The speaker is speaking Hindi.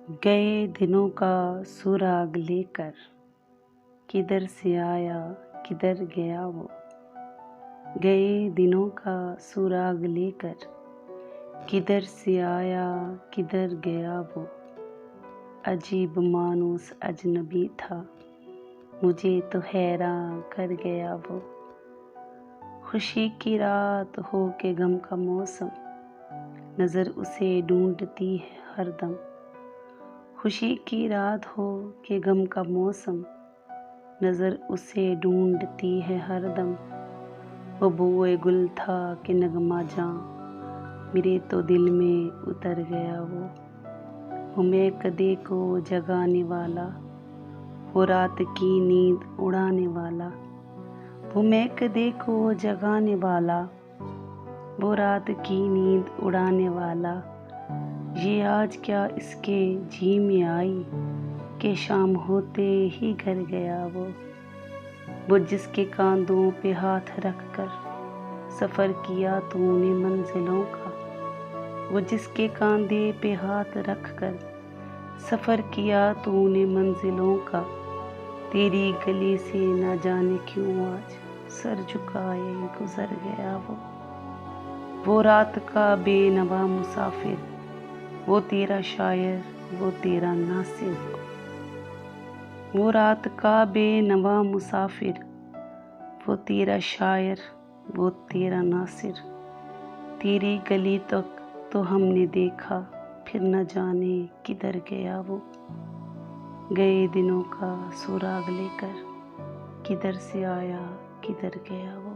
गए दिनों का सुराग लेकर, किधर से आया किधर गया वो। गए दिनों का सुराग लेकर, किधर से आया किधर गया वो। अजीब मानूस अजनबी था, मुझे तो हैरान कर गया वो। खुशी की रात हो के गम का मौसम, नज़र उसे ढूंढती है हरदम। खुशी की रात हो के गम का मौसम, नज़र उसे ढूंढती है हरदम। वो बोए गुल था कि नगमा जां, मेरे तो दिल में उतर गया वो महकदे को जगाने वाला, वो रात की नींद उड़ाने वाला। वो महकदे को जगाने वाला, वो रात की नींद उड़ाने वाला। ये आज क्या इसके जी में आई कि शाम होते ही घर गया वो जिसके कांधों पे हाथ रख कर सफ़र किया तूने मंजिलों का। वो जिसके कांधे पे हाथ रख कर सफ़र किया तूने मंजिलों का। तेरी गली से न जाने क्यों आज सर झुकाए गुजर गया वो रात का बेनवा मुसाफिर, वो तेरा शायर वो तेरा नासिर। वो रात का बेनवा मुसाफिर, वो तेरा शायर वो तेरा नासिर। तेरी गली तक तो हमने देखा, फिर न जाने किधर गया वो। गए दिनों का सुराग लेकर, किधर से आया किधर गया वो।